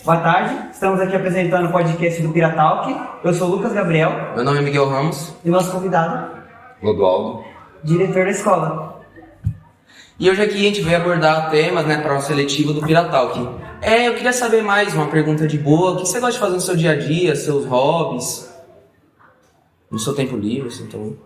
Boa tarde, estamos aqui apresentando o podcast do Piratalk. Eu sou o Lucas Gabriel. Meu nome é Miguel Ramos. E nosso convidado, Clodoaldo, diretor da escola. E hoje aqui a gente veio abordar temas, né, para o seletivo do Piratalk. Eu queria saber mais, uma pergunta de boa, o que você gosta de fazer no seu dia a dia, seus hobbies, no seu tempo livre, assim, então...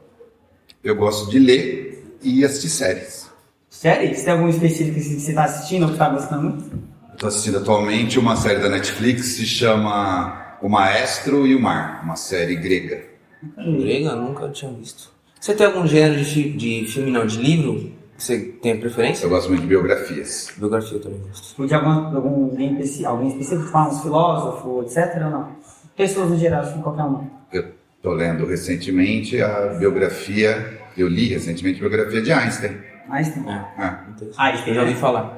eu gosto de ler e assistir séries. Sério? Você tem algum específico que você está assistindo ou que está gostando muito? Estou assistindo atualmente uma série da Netflix que se chama O Maestro e o Mar, uma série grega. Grega? Nunca tinha visto. Você tem algum gênero de filme, não, de livro, que você tem preferência? Eu gosto muito de biografias. Biografia eu também gosto. Ou de alguém específico, tipo um filósofo, etc. ou não? Pessoas no geral, assim, qualquer uma. Eu estou lendo recentemente a biografia, eu li recentemente a biografia de Einstein. Einstein? Eu já ouvi falar.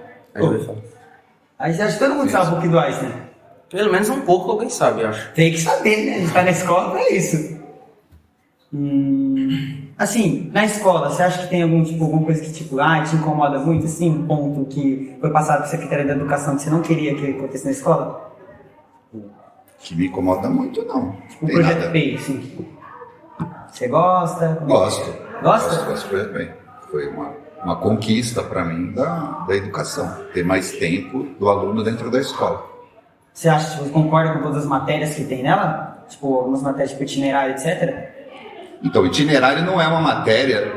Aí você acha que todo mundo sabe um pouquinho do Einstein? Pelo menos um pouco alguém sabe, eu acho. Tem que saber, né? A gente tá na escola pra isso. Assim, na escola, você acha que tem alguma coisa que te incomoda muito, assim, um ponto que foi passado para a Secretaria da Educação que você não queria que acontecesse na escola? Que me incomoda muito, não. O Tem projeto nada. PEI, assim. Você gosta? Gosto. Gosta? Gosto do projeto bem. Foi uma conquista para mim da educação. Ter mais tempo do aluno dentro da escola. Você acha que você concorda com todas as matérias que tem nela? Tipo, algumas matérias tipo itinerário, etc? Então, itinerário não é uma matéria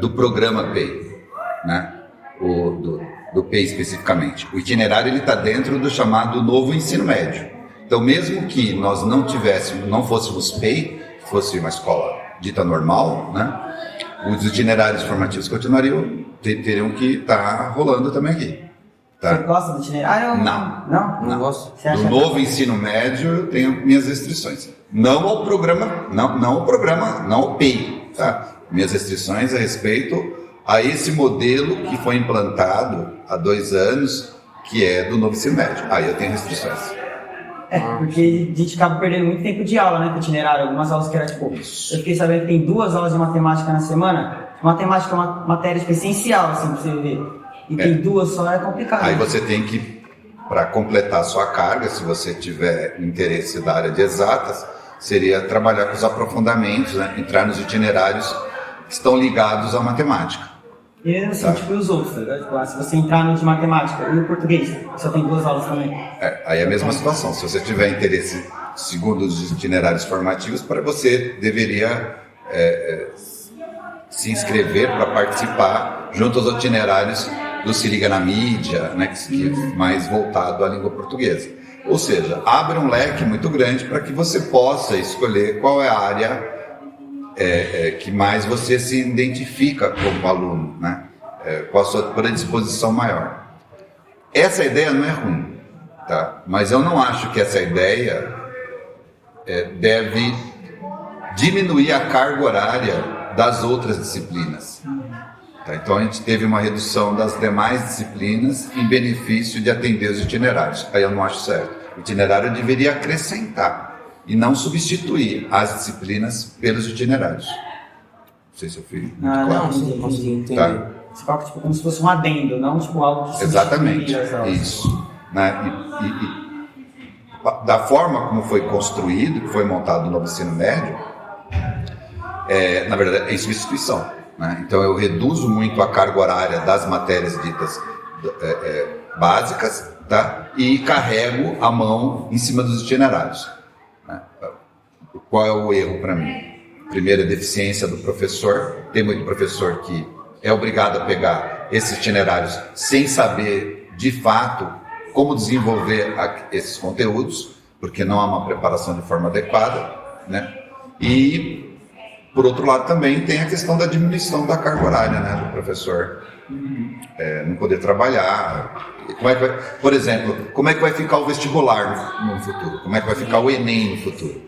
do programa PEI, né? Do PEI especificamente. O itinerário ele está dentro do chamado novo ensino médio. Então, mesmo que nós não fôssemos PEI, fosse uma escola dita normal, né? Os itinerários formativos continuariam, teriam que estar rolando também aqui. Tá? Você gosta do itinerário? Não. Não gosto. Você acha Do novo ensino médio, eu tenho minhas restrições. Não ao programa, não ao PEI, tá? Minhas restrições a respeito a esse modelo que foi implantado há 2 anos, que é do novo ensino médio. Aí eu tenho restrições. Porque a gente acaba perdendo muito tempo de aula, né, com itinerário. Algumas aulas que era tipo... Eu fiquei sabendo que tem 2 aulas de matemática na semana. Matemática é uma matéria essencial, assim, pra você ver. E tem 2 só, é complicado. Aí você tem que, para completar a sua carga, se você tiver interesse da área de exatas, seria trabalhar com os aprofundamentos, né? Entrar nos itinerários que estão ligados à matemática. E assim, tipo, e os outros, tá ligado? Tipo, se você entrar no de matemática e o português, só tem 2 aulas também. Aí é a mesma situação. Se você tiver interesse, segundo os itinerários formativos, para você deveria se inscrever para participar junto aos itinerários do Se Liga na Mídia, né, que é mais voltado à língua portuguesa. Ou seja, abre um leque muito grande para que você possa escolher qual é a área que mais você se identifica como aluno, né? Com a sua predisposição maior. Essa ideia não é ruim, tá? Mas eu não acho que essa ideia deve diminuir a carga horária das outras disciplinas. Tá? Então a gente teve uma redução das demais disciplinas em benefício de atender os itinerários. Aí eu não acho certo. O itinerário deveria acrescentar e não substituir as disciplinas pelos itinerários. Não sei se eu fui muito claro. Não, sim, consegui entender. Tá? Você coloca tipo, como se fosse um adendo, não tipo algo que Exatamente, substituiria as aulas. isso. Né? Da forma como foi construído, que foi montado o novo ensino médio, na verdade é substituição. Né? Então eu reduzo muito a carga horária das matérias ditas básicas, tá? E carrego a mão em cima dos itinerários. Né? Qual é o erro para mim? Primeiro, a deficiência do professor. Tem muito professor que é obrigado a pegar esses itinerários sem saber de fato como desenvolver esses conteúdos, porque não há uma preparação de forma adequada, né? E por outro lado também tem a questão da diminuição da carga horária, né, do professor não poder trabalhar. Por exemplo, como é que vai ficar o vestibular no futuro? Como é que vai ficar o Enem no futuro?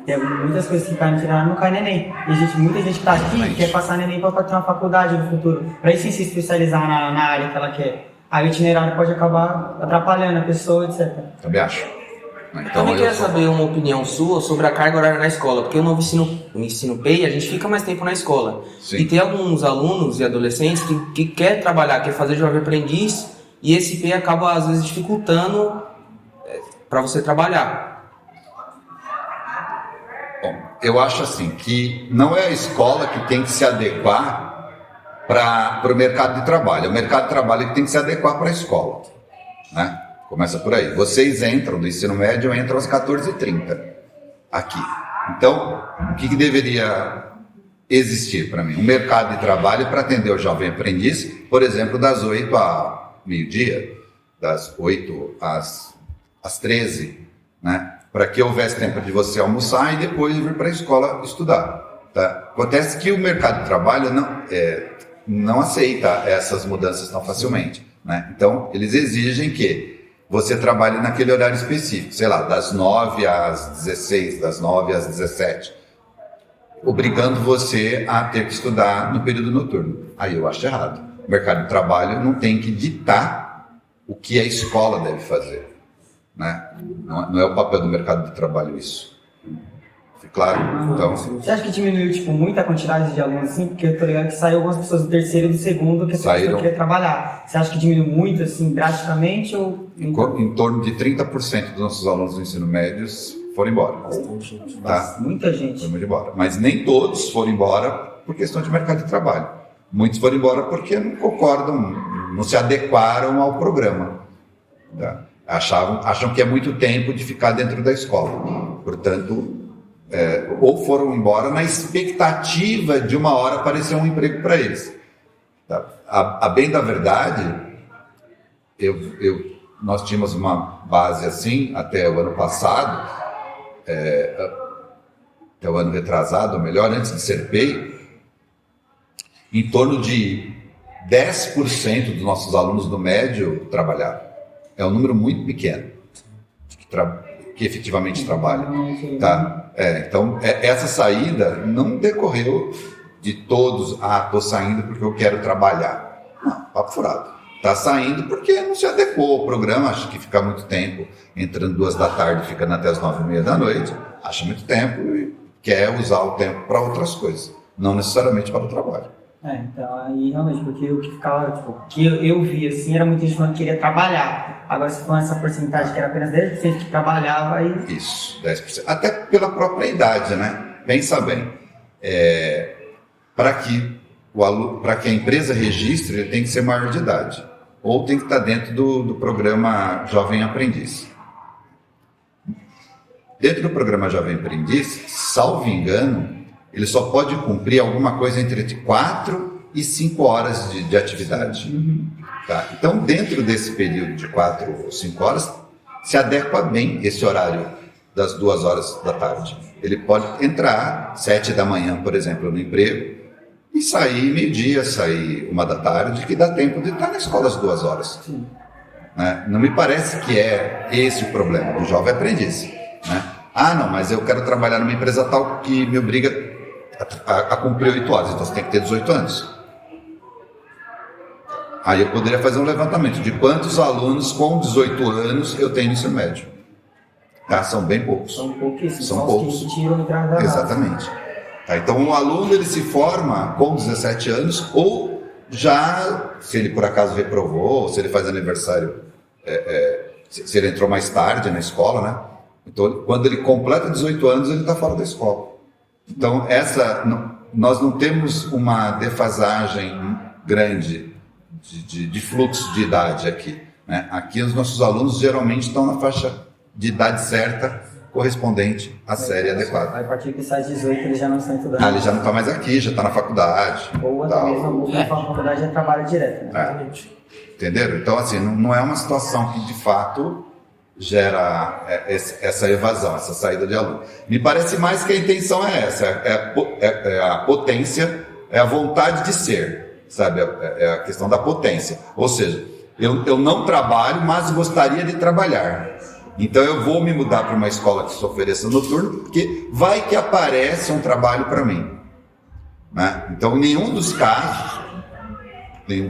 Tem muitas coisas que caem no itinerário não cai no Enem. E muita gente que está aqui quer passar no Enem para ter uma faculdade no futuro, para aí sim se especializar na área que ela quer. Aí o itinerário pode acabar atrapalhando a pessoa, etc. Também acho. Então, Também queria saber uma opinião sua sobre a carga horária na escola, porque no ensino PEI a gente fica mais tempo na escola. Sim. E tem alguns alunos e adolescentes que quer trabalhar, quer fazer jovem aprendiz, e esse PEI acaba às vezes dificultando para você trabalhar? Bom, eu acho assim que não é a escola que tem que se adequar para o mercado de trabalho. É o mercado de trabalho que tem que se adequar para a escola, né? Começa por aí. Vocês entram do ensino médio, entram às 14h30 aqui. Então, o que deveria existir para mim? Um mercado de trabalho para atender o jovem aprendiz, por exemplo, das 8 a meio-dia, das 8 às 13, né? Para que houvesse tempo de você almoçar e depois vir para a escola estudar. Tá? Acontece que o mercado de trabalho não aceita essas mudanças tão facilmente, né? Então, eles exigem que você trabalhe naquele horário específico, sei lá, das 9 às 16, das 9 às 17, obrigando você a ter que estudar no período noturno. Aí eu acho errado. O mercado de trabalho não tem que ditar o que a escola deve fazer, né? Não é o papel do mercado de trabalho isso. Claro, então... Você acha que diminuiu, tipo, muito a quantidade de alunos, assim? Porque eu tô ligado que saiu algumas pessoas do terceiro e do segundo que essa pessoa queria trabalhar. Você acha que diminuiu muito, assim, drasticamente, ou... Em torno de 30% dos nossos alunos do ensino médio foram embora. Tá? Muita gente. Foram embora. Mas nem todos foram embora por questão de mercado de trabalho. Muitos foram embora porque não concordam, não se adequaram ao programa. Tá? Acham que é muito tempo de ficar dentro da escola. Portanto... ou foram embora na expectativa de uma hora aparecer um emprego para eles. Tá? A bem da verdade, nós tínhamos uma base assim até o ano passado, até o ano retrasado, ou melhor, antes de ser PEI, em torno de 10% dos nossos alunos do médio trabalhavam. É um número muito pequeno que efetivamente trabalham. Tá? Então, essa saída não decorreu de todos, estou saindo porque eu quero trabalhar. Não, papo furado. Está saindo porque não se adequou ao programa, acha que fica muito tempo, entrando 2 da tarde, ficando até as 9h30 da noite, acha muito tempo e quer usar o tempo para outras coisas, não necessariamente para o trabalho. Então aí realmente, porque o que ficava, tipo, o que eu vi assim, era muita gente falando que queria trabalhar. Agora, se for essa porcentagem que era apenas 10% que trabalhava, aí... Isso, 10%. Até pela própria idade, né? Pensa bem. Para que a empresa registre, ele tem que ser maior de idade. Ou tem que estar dentro do programa Jovem Aprendiz. Dentro do programa Jovem Aprendiz, salvo engano, ele só pode cumprir alguma coisa entre 4 e 5 horas de atividade. Tá? Então, dentro desse período de 4 ou 5 horas, se adequa bem esse horário das 2 horas da tarde. Ele pode entrar 7 da manhã, por exemplo, no emprego, e sair meio-dia, sair 1 da tarde, que dá tempo de estar na escola às 2 horas. Né? Não me parece que é esse o problema do jovem aprendiz. Né? Não, mas eu quero trabalhar numa empresa tal que me obriga a cumprir 8 horas, então você tem que ter 18 anos. Aí eu poderia fazer um levantamento de quantos alunos com 18 anos eu tenho no ensino médio. Tá? São bem poucos. São pouquíssimos. São poucos. Que tiram e trazem da Exatamente. Tá? Então um aluno ele se forma com 17 anos ou já, se ele por acaso reprovou, se ele faz aniversário, se ele entrou mais tarde na escola, né? Então quando ele completa 18 anos ele está fora da escola. Então, nós não temos uma defasagem grande de fluxo de idade aqui. Né? Aqui os nossos alunos geralmente estão na faixa de idade certa, correspondente à série adequada. A partir que sai 18, eles já não estão estudando. Ele já não está mais aqui, já está na faculdade. Ou até mesmo na faculdade já trabalha direto. Né? Entenderam? Então, assim, não é uma situação que de fato gera essa evasão, essa saída de aluno. Me parece mais que a intenção é essa, é a potência, é a vontade de ser, sabe? É a questão da potência. Ou seja, eu não trabalho, mas gostaria de trabalhar. Então eu vou me mudar para uma escola que se ofereça noturno, porque vai que aparece um trabalho para mim. Né? Então, em nenhum dos casos,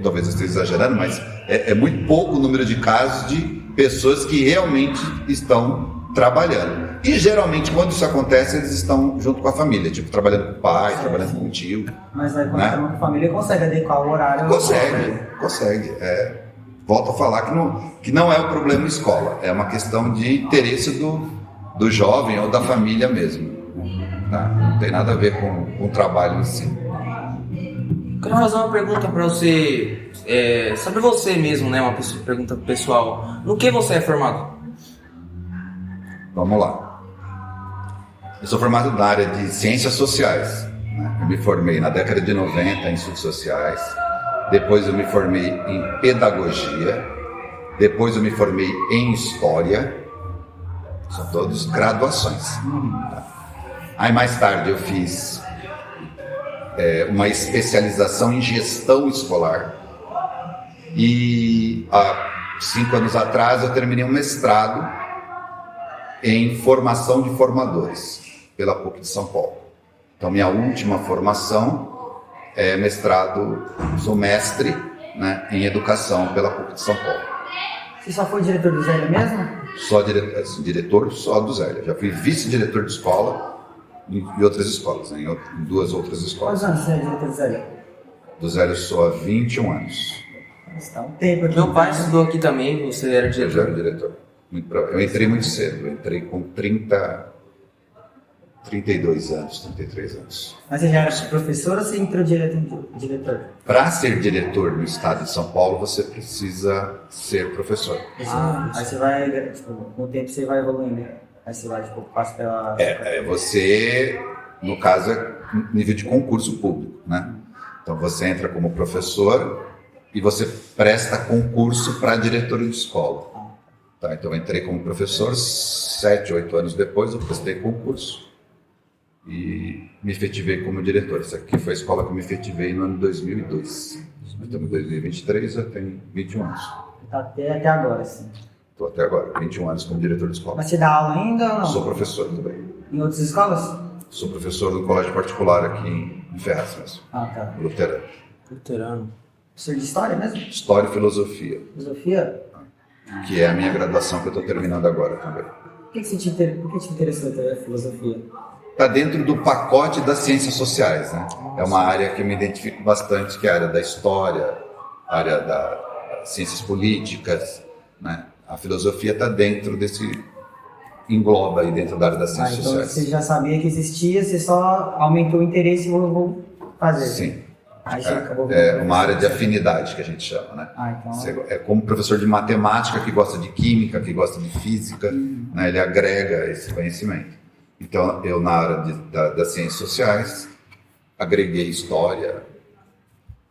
talvez eu esteja exagerando, mas é muito pouco o número de casos de pessoas que realmente estão trabalhando. E geralmente quando isso acontece, eles estão junto com a família, tipo trabalhando com o pai, trabalhando com o tio. Mas aí quando estão com a família, consegue adequar o horário? Consegue. volto a falar que não é o problema escola, é uma questão de interesse do jovem ou da família mesmo. Tá? Não tem nada a ver com o trabalho em si. Quero fazer uma pergunta para você, sobre você mesmo, né? Uma pergunta pessoal. No que você é formado? Vamos lá. Eu sou formado na área de ciências sociais. Né? Eu me formei na década de 90 em estudos sociais. Depois eu me formei em pedagogia. Depois eu me formei em história. São todos graduações. Tá? Aí mais tarde eu fiz uma especialização em gestão escolar. E há 5 anos atrás eu terminei um mestrado em formação de formadores pela PUC de São Paulo. Então minha última formação é mestrado, sou mestre, né, em educação pela PUC de São Paulo. Você só foi diretor do Zélia mesmo? Só diretor só do Zélia. Já fui vice-diretor de escola em outras escolas, né, em 2 outras escolas. Quantos anos você é diretor do Zélia? Do Zélia eu sou há 21 anos. Está um tempo aqui. Meu pai estudou aqui também, você era Eu já diretor. era diretor. Eu entrei muito cedo, eu entrei com 32 anos, 33 anos. Mas você já era professor ou você entrou direto em diretor? Para ser diretor no estado de São Paulo, você precisa ser professor. Aí você vai, tipo, com o tempo você vai evoluindo. Aí você vai, tipo, passa pela... Você, no caso, é nível de concurso público, né? Então você entra como professor e você presta concurso para diretor de escola. Tá, então eu entrei como professor, 7, 8 anos depois eu prestei concurso e me efetivei como diretor. Essa aqui foi a escola que eu me efetivei no ano 2002. Nós estamos em 2023, eu tenho 21 anos. Tá até agora, sim. Estou até agora, 21 anos como diretor de escola. Mas você dá aula ainda ou não? Sou professor também. Em outras escolas? Sou professor do colégio particular aqui em Ferraz mesmo, Ah, tá. luterano. Luterano. Professor de história mesmo? História e filosofia, Filosofia? que é a minha graduação que eu estou terminando agora também. Por que te interessou a filosofia? Está dentro do pacote das ciências sociais, né? É uma área que eu me identifico bastante, que é a área da história, a área das ciências políticas, né? A filosofia está dentro engloba aí dentro da área das ciências Então sociais. você já sabia que existia, você só aumentou o interesse e vou fazer. Sim. Aí você acabou É uma área de afinidade que a gente chama, né? Então... Você é como professor de matemática que gosta de química, que gosta de física, né? Ele agrega esse conhecimento. Então, eu na área das ciências sociais agreguei história,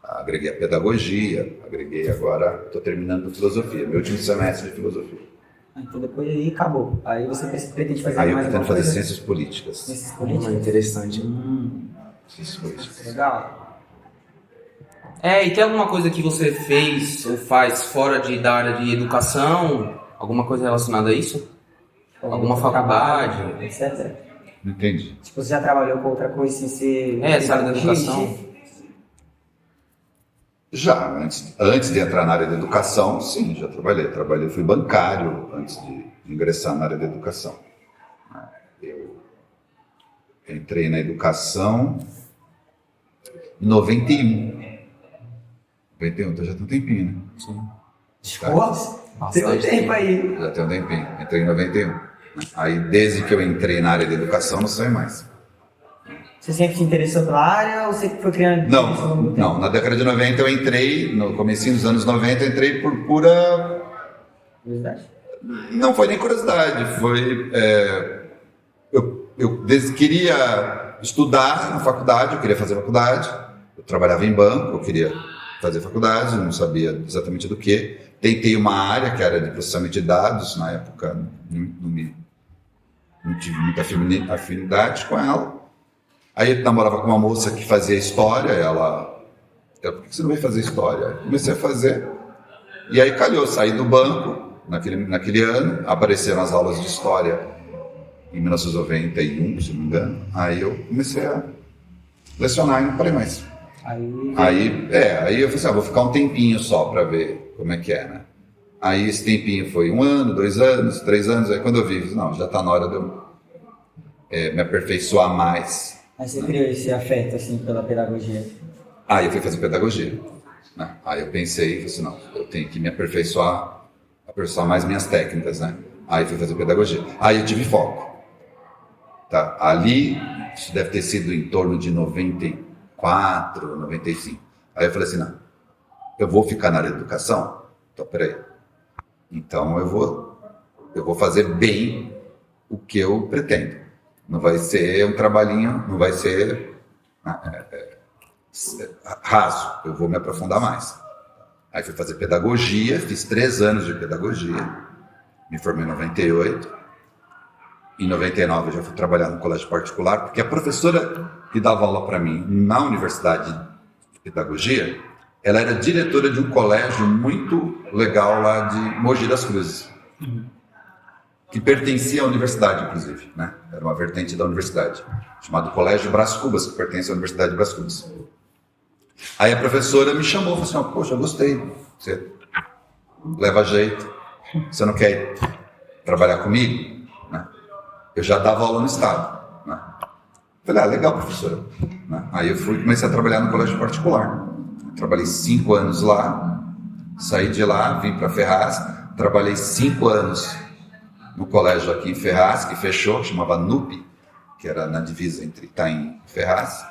agreguei a pedagogia, agreguei agora, estou terminando filosofia, meu último semestre de filosofia. Então depois aí acabou. Aí você pretende fazer Aí eu mais pretendo alguma fazer coisa? ciências políticas. Ciências políticas? Interessante. Ciências políticas. Legal. E tem alguma coisa que você fez ou faz fora da área de educação? Alguma coisa relacionada a isso? Alguma faculdade? Trabalho, etc. Não entendi. Tipo, você já trabalhou com outra coisa sem ser... Essa área da educação? Já, antes de entrar na área da educação, sim, já trabalhei. Fui bancário antes de ingressar na área da educação. Eu entrei na educação em 91. 91, então já tem um tempinho, né? Sim. Pô, tem um tempo aí. Já tem um tempinho. Entrei em 91. Aí, desde que eu entrei na área da educação, não saí mais. Você sempre se interessou pela área ou você foi criando... Não. Na década de 90 eu entrei, no comecinho dos anos 90 eu entrei por pura... Curiosidade. Não foi nem curiosidade, foi... Eu queria estudar na faculdade, eu queria fazer faculdade, eu trabalhava em banco, eu queria fazer faculdade, não sabia exatamente do que. Tentei uma área que era de processamento de dados, na época não tive muita afinidade com ela. Aí eu namorava com uma moça que fazia história, ela por que você não vai fazer história? Aí comecei a fazer, e aí calhou, saí do banco naquele ano, apareceram as aulas de história em 1991, se não me engano, aí eu comecei a lecionar e não parei mais. Aí eu falei assim, vou ficar um tempinho só para ver como é que é, né? Aí esse tempinho foi 1 ano, 2 anos, 3 anos, aí quando eu vi, não, já está na hora de eu me aperfeiçoar mais. Aí você criou esse afeto, assim, pela pedagogia? Aí eu fui fazer pedagogia. né? Aí eu pensei, falei assim, não, eu tenho que me aperfeiçoar mais minhas técnicas, né? Aí fui fazer pedagogia. Aí eu tive foco. Tá? Ali, isso deve ter sido em torno de 94, 95. Aí eu falei assim, não, eu vou ficar na área de educação? Então, peraí. Então eu vou fazer bem o que eu pretendo. Não vai ser um trabalhinho, não vai ser raso. Eu vou me aprofundar mais. Aí fui fazer pedagogia, fiz 3 anos de pedagogia, me formei em 98. Em 99 eu já fui trabalhar no colégio particular, porque a professora que dava aula para mim na Universidade de Pedagogia, ela era diretora de um colégio muito legal lá de Mogi das Cruzes, que pertencia à universidade, inclusive, né? Era uma vertente da universidade, chamado Colégio Brás Cubas, que pertence à Universidade de Brás Cubas. Aí a professora me chamou e falou assim, poxa, gostei, você leva jeito, você não quer trabalhar comigo? Né? Eu já dava aula no estado, né? Falei, legal, professora, né? Aí eu comecei a trabalhar no colégio particular. Trabalhei 5 anos lá, saí de lá, vim para Ferraz, trabalhei 5 anos no colégio aqui em Ferraz, que fechou, chamava NUP, que era na divisa entre Itaim e Ferraz.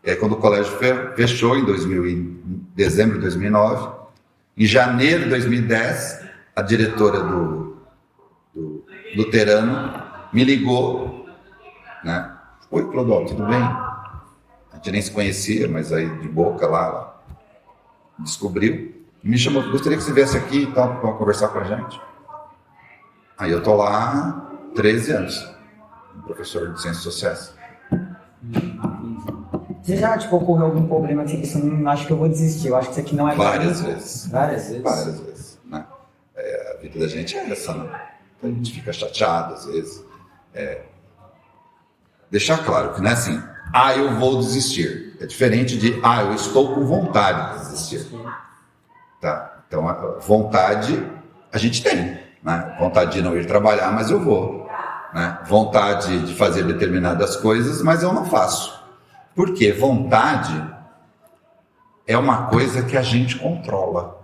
E aí quando o colégio fechou em dezembro de 2009, em janeiro de 2010, a diretora do Luterano me ligou, né? Oi, Clodovil, tudo bem? A gente nem se conhecia, mas aí de boca lá descobriu. Me chamou, gostaria que você viesse aqui e tal, para conversar com a gente. Aí eu tô lá 13 anos, professor de Ciências Sociais. Você já, ocorreu algum problema que você não acha que eu vou desistir? Eu acho que isso aqui não é Várias vezes. Várias vezes? Várias vezes, né? A vida da gente é essa, né? A gente fica chateado às vezes. Deixar claro que não é assim, eu vou desistir. É diferente de, eu estou com vontade de desistir. Tá? Então, a vontade a gente tem, né? Vontade de não ir trabalhar, mas eu vou. Né? Vontade de fazer determinadas coisas, mas eu não faço. Porque vontade é uma coisa que a gente controla.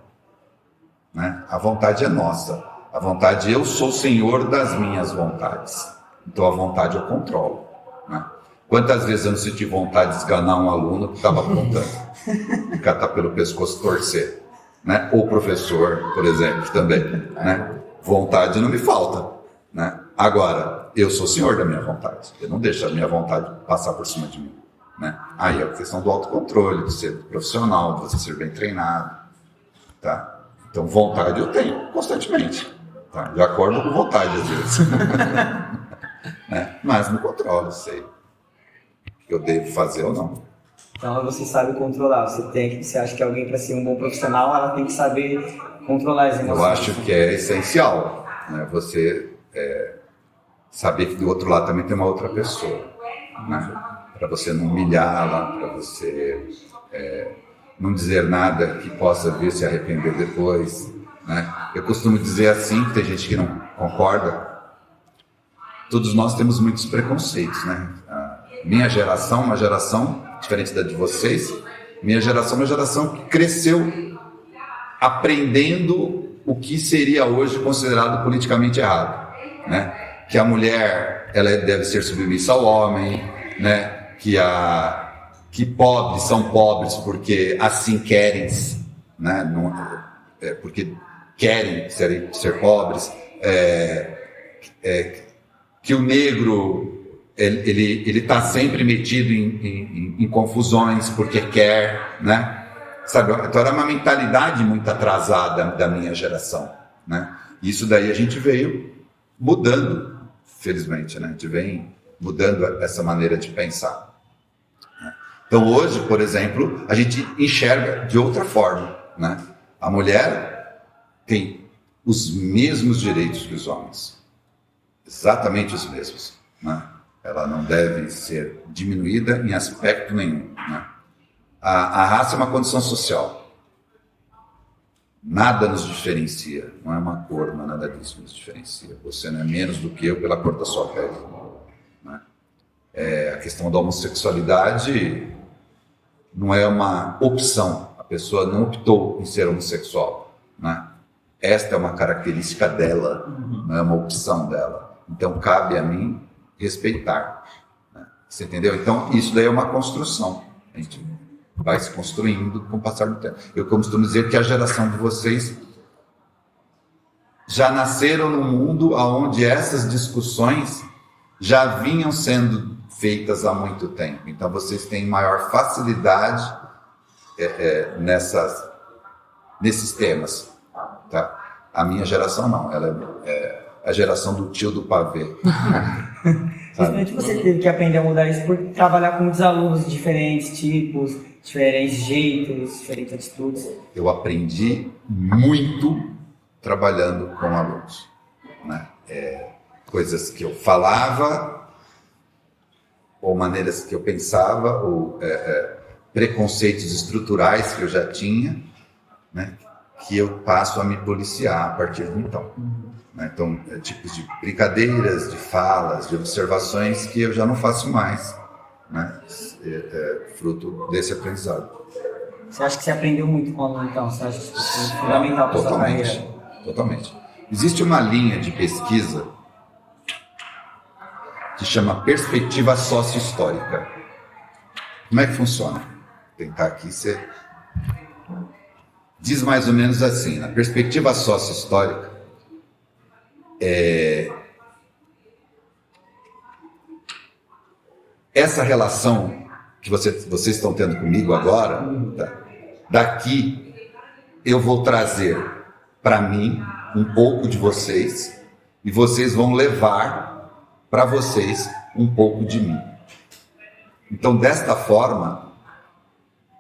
Né? A vontade é nossa. A vontade, eu sou senhor das minhas vontades. Então a vontade eu controlo. Né? Quantas vezes eu não senti vontade de esganar um aluno que estava apontando? De catar pelo pescoço e torcer. Né? Ou professor, por exemplo, também. Né? Vontade não me falta. Né? Agora, eu sou senhor da minha vontade. Eu não deixo a minha vontade passar por cima de mim. Né? Aí é a questão do autocontrole, de ser profissional, de você ser bem treinado. Tá? Então, vontade eu tenho constantemente. Tá? Eu acordo com vontade às vezes. Né? Mas me controlo, sei o que eu devo fazer ou não. Então você sabe controlar. Você acha que alguém, para ser um bom profissional, ela tem que saber controlar as emoções. Eu acho que é essencial, né? Você saber que do outro lado também tem uma outra pessoa, né? Para você não humilhá-la, para você não dizer nada que possa vir se arrepender depois, né? Eu costumo dizer assim, que tem gente que não concorda, todos nós temos muitos preconceitos, né? A minha geração, uma geração diferente da de vocês, minha geração é uma geração que cresceu aprendendo o que seria hoje considerado politicamente errado, né? Que a mulher ela deve ser submissa ao homem, né? Que pobres são pobres porque assim querem, né? Não, porque querem ser pobres, que o negro ele está sempre metido em confusões porque quer, né? Sabe? Então era uma mentalidade muito atrasada da minha geração, né? Isso daí a gente veio mudando, felizmente, né? A gente vem mudando essa maneira de pensar. Então hoje, por exemplo, a gente enxerga de outra forma, né? A mulher tem os mesmos direitos que os homens, exatamente os mesmos, né? Ela não deve ser diminuída em aspecto nenhum, né? A raça é uma condição social. Nada nos diferencia, não é uma cor, não é nada disso que nos diferencia. Você não é menos do que eu pela cor da sua pele, né? A questão da homossexualidade não é uma opção, pessoa não optou em ser homossexual, né? Esta é uma característica dela, não é uma opção dela. Então, cabe a mim respeitar. Né? Você entendeu? Então, isso daí é uma construção. A gente vai se construindo com o passar do tempo. Eu costumo dizer que a geração de vocês já nasceram num mundo onde essas discussões já vinham sendo feitas há muito tempo. Então, vocês têm maior facilidade nesses temas. Tá? A minha geração não, ela é a geração do tio do pavê. Principalmente você teve que aprender a mudar isso por trabalhar com muitos alunos de diferentes tipos, diferentes jeitos, diferentes atitudes. Eu aprendi muito trabalhando com alunos, né? Coisas que eu falava, ou maneiras que eu pensava, ou preconceitos estruturais que eu já tinha, né? Que eu passo a me policiar a partir de então. Né? Então, tipos de brincadeiras, de falas, de observações que eu já não faço mais, né? Fruto desse aprendizado. Você acha que você aprendeu muito com o aluno, então? Você acha que isso é fundamental para a sua carreira? Totalmente. Existe uma linha de pesquisa que chama perspectiva sócio-histórica. Como é que funciona? Vou tentar aqui ser... Diz mais ou menos assim, na perspectiva sócio-histórica, essa relação que vocês estão tendo comigo agora, tá? Daqui eu vou trazer para mim um pouco de vocês e vocês vão levar para vocês um pouco de mim. Então, desta forma,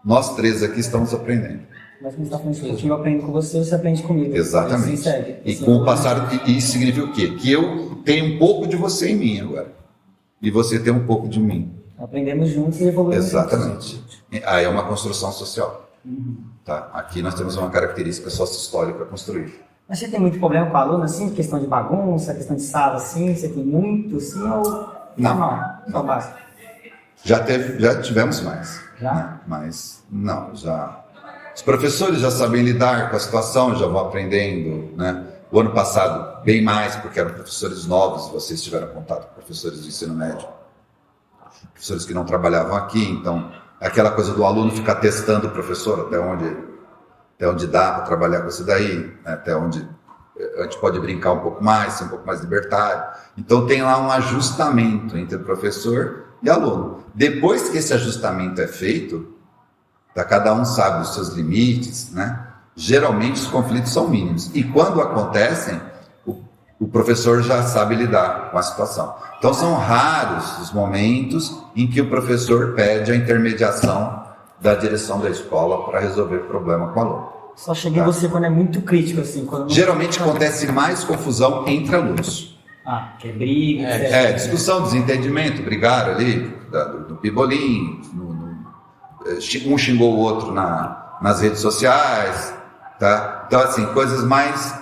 nós três aqui estamos aprendendo. Mas como você está falando isso, eu aprendo com você, você aprende comigo. Exatamente. Assim segue. E assim, com o passar, isso significa o quê? Que eu tenho um pouco de você em mim agora. E você tem um pouco de mim. Aprendemos juntos e evoluímos. Exatamente. Aí é uma construção social. Tá? Aqui nós temos uma característica sócio-histórica construída. Mas você tem muito problema com aluno, assim, questão de bagunça, questão de sala, assim? Você tem muito, assim, ou normal? Só básico? Já tivemos mais. Já? Né? Mas não, já... Os professores já sabem lidar com a situação, já vão aprendendo, né? O ano passado, bem mais, porque eram professores novos, vocês tiveram contato com professores de ensino médio. Professores que não trabalhavam aqui, então, aquela coisa do aluno ficar testando o professor até onde dá para trabalhar com isso daí, né? Até onde a gente pode brincar um pouco mais, ser um pouco mais libertário. Então, tem lá um ajustamento entre professor e aluno. Depois que esse ajustamento é feito, cada um sabe os seus limites, né? Geralmente os conflitos são mínimos. E quando acontecem, o professor já sabe lidar com a situação. Então são raros os momentos em que o professor pede a intermediação da direção da escola para resolver problema com o aluno. Só cheguei em você quando é muito crítico, assim. Quando Geralmente acontece mais confusão entre alunos. Que é briga, etc. Discussão, desentendimento, brigaram ali, do pibolim, um xingou o outro nas redes sociais, tá? Então, assim, coisas mais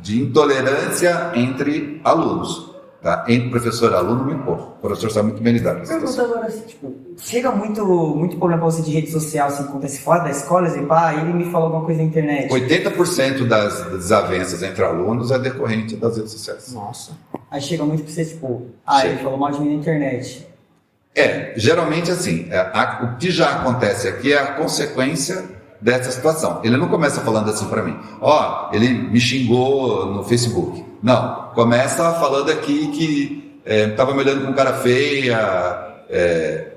de intolerância entre alunos, tá? Entre professor e aluno, muito pouco. O professor sabe muito bem lidar com isso. Pergunta agora, assim, tipo, chega muito problema pra você de rede social, assim, acontece fora da escola, assim, ele me falou alguma coisa na internet. 80% das desavenças entre alunos é decorrente das redes sociais. Nossa. Aí chega muito pra você, tipo, ele falou mal de mim na internet. Geralmente assim, o que já acontece aqui é a consequência dessa situação. Ele não começa falando assim para mim, ele me xingou no Facebook. Não, começa falando aqui que estava me olhando com cara feia,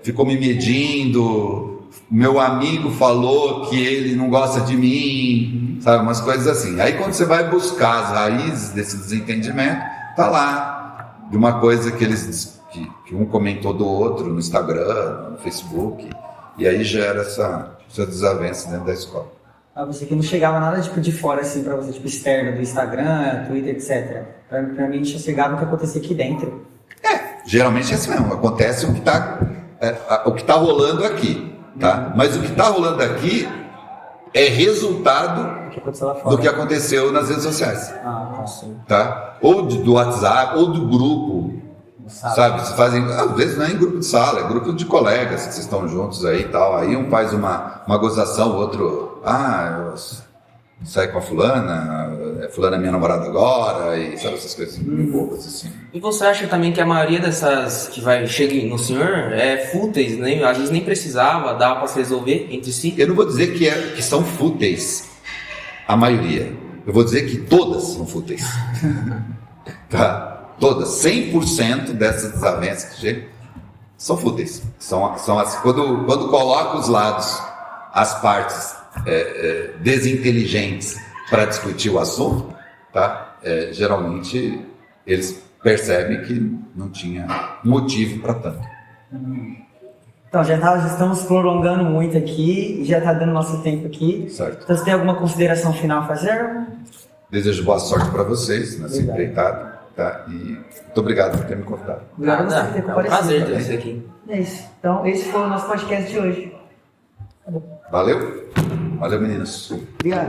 ficou me medindo, meu amigo falou que ele não gosta de mim, sabe, umas coisas assim. Aí quando você vai buscar as raízes desse desentendimento, tá lá, de uma coisa que que um comentou do outro no Instagram, no Facebook, e aí gera essa desavença dentro da escola. Você que não chegava nada tipo de fora, assim, pra você, tipo, externo do Instagram, Twitter, etc. Pra mim, já chegava o que acontecia aqui dentro. Geralmente é assim mesmo, acontece o que tá rolando aqui, tá? Mas o que tá rolando aqui é resultado do que aconteceu nas redes sociais. Sim. Tá? Ou do WhatsApp, ou do grupo Sabe, vocês fazem, às vezes não é em grupo de sala, é grupo de colegas que vocês estão juntos aí e tal. Aí um faz uma gozação, o outro, eu saio com a fulana é minha namorada agora, e sabe essas coisas muito bobas assim. E você acha também que a maioria dessas que chega no senhor é fúteis, né? Às vezes nem precisava, dava pra se resolver entre si? Eu não vou dizer que são fúteis, a maioria. Eu vou dizer que todas são fúteis. Tá? Todas, 100% dessas desavenças que chegam são fúteis. São assim, quando coloca os lados, as partes desinteligentes para discutir o assunto, tá? Geralmente eles percebem que não tinha motivo para tanto. Então, já estamos prolongando muito aqui, já está dando nosso tempo aqui. Certo. Então, você tem alguma consideração final a fazer? Desejo boa sorte para vocês nessa empreitada, tá? E muito obrigado por ter me convidado. Obrigado a você por ter É um comparecido. prazer ter você aqui. É isso. Então, esse foi o nosso podcast de hoje. Valeu? Valeu, meninos. Obrigado.